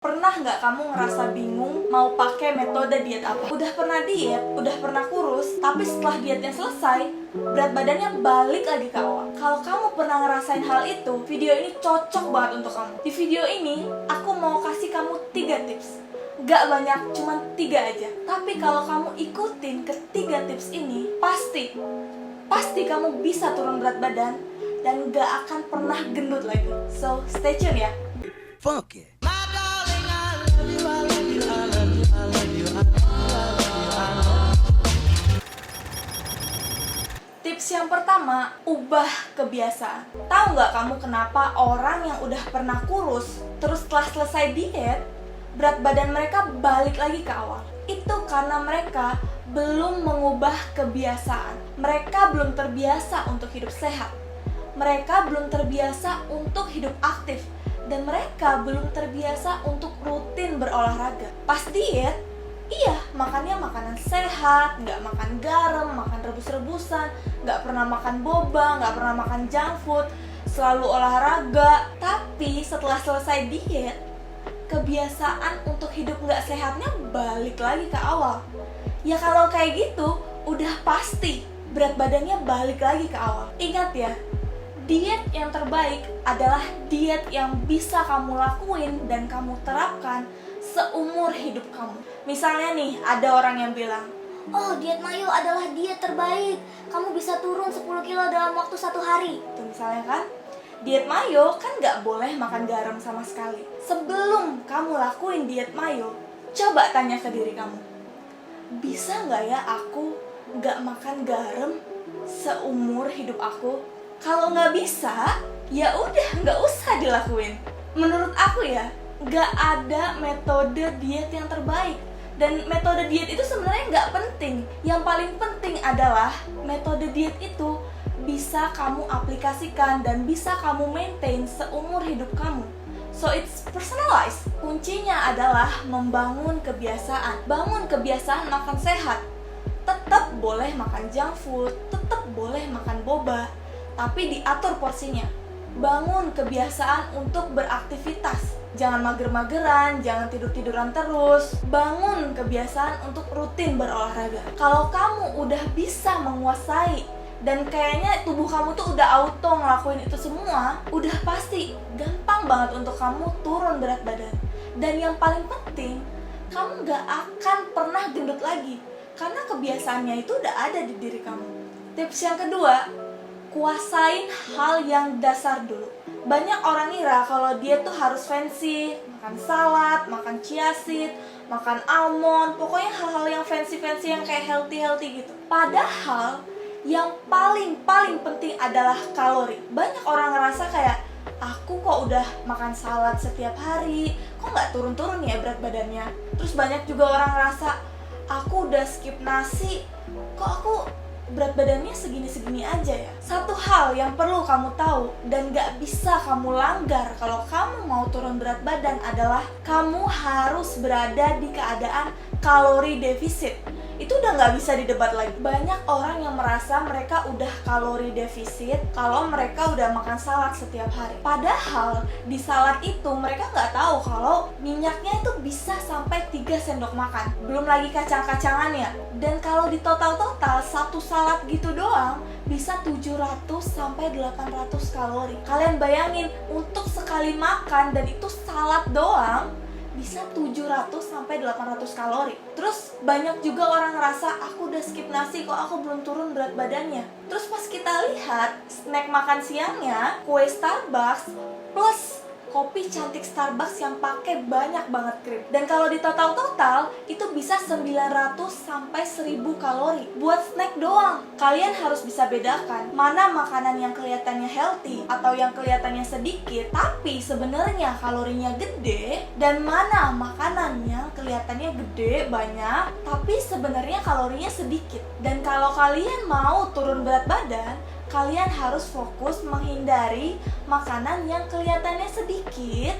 Pernah nggak kamu ngerasa bingung mau pakai metode diet apa? Udah pernah diet, udah pernah kurus, tapi setelah dietnya selesai, berat badannya balik lagi ke awal. Kalau kamu pernah ngerasain hal itu, video ini cocok banget untuk kamu. Di video ini, aku mau kasih kamu 3 tips. Gak banyak, cuma 3 aja. Tapi kalau kamu ikutin ketiga tips ini, pasti kamu bisa turun berat badan dan gak akan pernah gendut lagi. So, stay tune ya. Funky. Tips yang pertama, ubah kebiasaan. Tahu nggak kamu kenapa orang yang udah pernah kurus, terus setelah selesai diet, berat badan mereka balik lagi ke awal? Itu karena mereka belum mengubah kebiasaan. Mereka belum terbiasa untuk hidup sehat. Mereka belum terbiasa untuk hidup aktif. Dan mereka belum terbiasa untuk rutin berolahraga. Pas diet, iya, makannya makanan sehat, nggak makan garam, makan rebus-rebusan, nggak pernah makan boba, nggak pernah makan junk food, selalu olahraga. Tapi setelah selesai diet, kebiasaan untuk hidup nggak sehatnya balik lagi ke awal. Ya kalau kayak gitu, udah pasti berat badannya balik lagi ke awal. Ingat ya, diet yang terbaik adalah diet yang bisa kamu lakuin dan kamu terapkan seumur hidup kamu. Misalnya nih, ada orang yang bilang, "Oh, diet mayo adalah diet terbaik. Kamu bisa turun 10 kilo dalam waktu 1 hari." Itu misalnya kan. Diet mayo kan nggak boleh makan garam sama sekali. Sebelum kamu lakuin diet mayo, coba tanya ke diri kamu, bisa nggak ya aku nggak makan garam seumur hidup aku? Kalau nggak bisa, ya udah nggak usah dilakuin. Menurut aku ya, nggak ada metode diet yang terbaik. Dan metode diet itu sebenarnya nggak penting. Yang paling penting adalah metode diet itu bisa kamu aplikasikan dan bisa kamu maintain seumur hidup kamu. So it's personalized. Kuncinya adalah membangun kebiasaan. Bangun kebiasaan makan sehat. Tetap boleh makan junk food, tetap boleh makan boba, tapi diatur porsinya. Bangun kebiasaan untuk beraktivitas. Jangan mager-mageran, jangan tidur-tiduran terus. Bangun kebiasaan untuk rutin berolahraga. Kalau kamu udah bisa menguasai dan kayaknya tubuh kamu tuh udah auto ngelakuin itu semua, udah pasti gampang banget untuk kamu turun berat badan. Dan yang paling penting, kamu gak akan pernah gendut lagi karena kebiasaannya itu udah ada di diri kamu. Tips yang kedua, kuasain hal yang dasar dulu. Banyak orang ngira kalau dia tuh harus fancy, makan salad, makan chia seed, makan almond, pokoknya hal-hal yang fancy-fancy yang kayak healthy gitu. Padahal yang paling penting adalah kalori. Banyak orang ngerasa kayak, aku kok udah makan salad setiap hari, kok nggak turun-turun ya berat badannya. Terus banyak juga orang ngerasa, aku udah skip nasi, kok aku berat badannya segini-segini aja ya. Satu hal yang perlu kamu tahu dan gak bisa kamu langgar kalau kamu mau turun berat badan adalah kamu harus berada di keadaan kalori defisit. Itu udah gak bisa didebat lagi. Banyak orang yang merasa mereka udah kalori defisit kalau mereka udah makan salad setiap hari. Padahal di salad itu mereka gak tahu kalau minyaknya itu bisa sampai 3 sendok makan. Belum lagi kacang-kacangannya. Dan kalau di total-total satu salad gitu doang bisa 700 sampai 800 kalori. Kalian bayangin, untuk sekali makan dan itu salad doang bisa 700 sampai 800 kalori. Terus banyak juga orang ngerasa, aku udah skip nasi kok aku belum turun berat badannya. Terus pas kita lihat snack makan siangnya, kue Starbucks plus kopi cantik Starbucks yang pakai banyak banget krim. Dan kalau di total itu bisa 900 sampai 1000 kalori buat snack doang. Kalian harus bisa bedakan mana makanan yang kelihatannya healthy atau yang kelihatannya sedikit tapi sebenarnya kalorinya gede, dan mana makanan yang kelihatannya gede banyak tapi sebenarnya kalorinya sedikit. Dan kalau kalian mau turun berat badan, kalian harus fokus menghindari makanan yang kelihatannya sedikit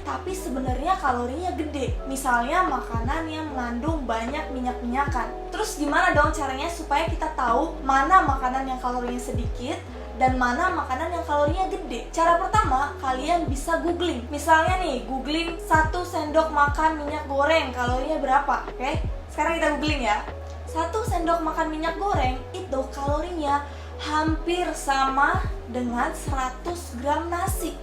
tapi sebenarnya kalorinya gede. Misalnya makanan yang mengandung banyak minyak-minyakan. Terus gimana dong caranya supaya kita tahu mana makanan yang kalorinya sedikit dan mana makanan yang kalorinya gede. Cara pertama, kalian bisa googling. Misalnya nih, googling 1 sendok makan minyak goreng kalorinya berapa. Oke, sekarang kita googling ya. 1 sendok makan minyak goreng itu kalorinya hampir sama dengan 100 gram nasi.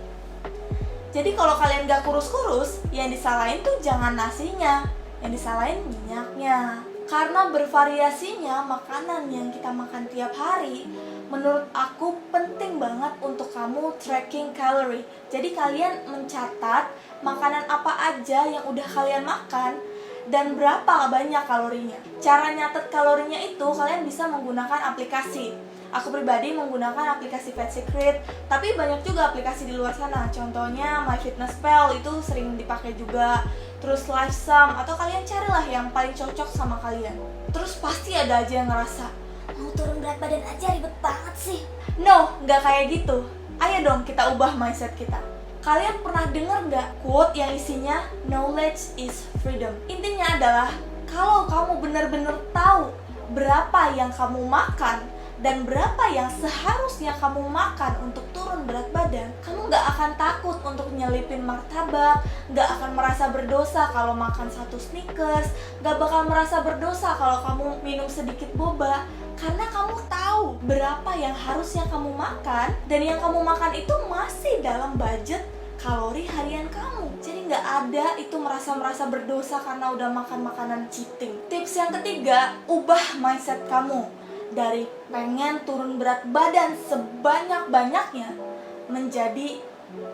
Jadi kalau kalian gak kurus-kurus, yang disalahin tuh jangan nasinya, yang disalahin minyaknya. Karena bervariasinya makanan yang kita makan tiap hari, menurut aku penting banget untuk kamu tracking kalori. Jadi kalian mencatat makanan apa aja yang udah kalian makan dan berapa banyak kalorinya. Cara nyatet kalorinya itu kalian bisa menggunakan aplikasi. Aku pribadi menggunakan aplikasi Fat Secret, tapi banyak juga aplikasi di luar sana. Contohnya MyFitnessPal itu sering dipakai juga. Terus LiveSum, atau kalian carilah yang paling cocok sama kalian. Terus pasti ada aja yang ngerasa, mau turun berat badan aja ribet banget sih. No, nggak kayak gitu. Ayo dong kita ubah mindset kita. Kalian pernah dengar nggak quote yang isinya knowledge is freedom? Intinya adalah kalau kamu benar-benar tahu berapa yang kamu makan dan berapa yang seharusnya kamu makan untuk turun berat badan, kamu gak akan takut untuk nyelipin martabak, gak akan merasa berdosa kalau makan 1 Snickers, gak bakal merasa berdosa kalau kamu minum sedikit boba, karena kamu tahu berapa yang harusnya kamu makan, dan yang kamu makan itu masih dalam budget kalori harian kamu. Jadi nggak ada itu merasa berdosa karena udah makan makanan cheating. Tips yang ketiga, ubah mindset kamu dari pengen turun berat badan sebanyak-banyaknya menjadi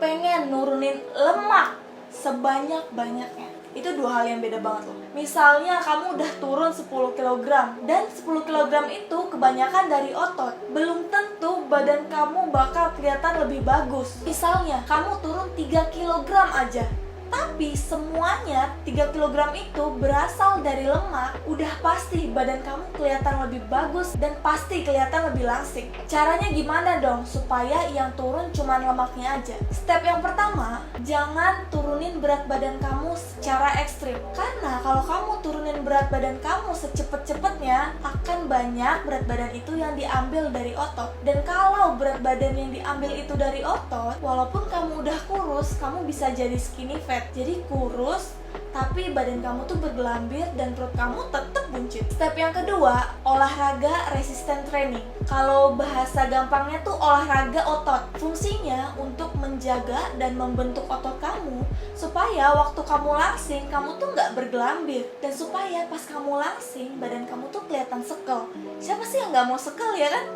pengen nurunin lemak sebanyak-banyaknya. Itu 2 hal yang beda banget loh. Misalnya kamu udah turun 10 kg dan 10 kg itu kebanyakan dari otot, belum tentu badan kamu bakal kelihatan lebih bagus. Misalnya kamu turun 3 kg aja, tapi semuanya 3 kg itu berasal dari lemak, udah pasti badan kamu kelihatan lebih bagus dan pasti kelihatan lebih langsing. Caranya gimana dong supaya yang turun cuman lemaknya aja? Step yang pertama, jangan turunin berat badan kamu secara ekstrim. Karena kalau kamu turunin berat badan kamu secepat-cepatnya, akan banyak berat badan itu yang diambil dari otot. Dan kalau berat badan yang diambil itu dari otot, walaupun kamu udah kurus, kamu bisa jadi skinny fat. Jadi kurus, tapi badan kamu tuh bergelambir dan perut kamu tetap buncit. Step yang kedua, olahraga resistance training. Kalau bahasa gampangnya tuh olahraga otot. Fungsinya untuk menjaga dan membentuk otot kamu supaya waktu kamu langsing, kamu tuh nggak bergelambir. Dan supaya pas kamu langsing, badan kamu tuh kelihatan sekel. Siapa sih yang nggak mau sekel, ya kan?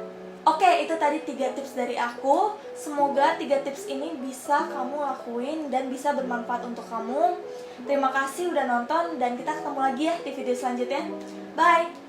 Oke, itu tadi 3 tips dari aku. Semoga 3 tips ini bisa kamu lakuin dan bisa bermanfaat untuk kamu. Terima kasih udah nonton dan kita ketemu lagi ya di video selanjutnya. Bye!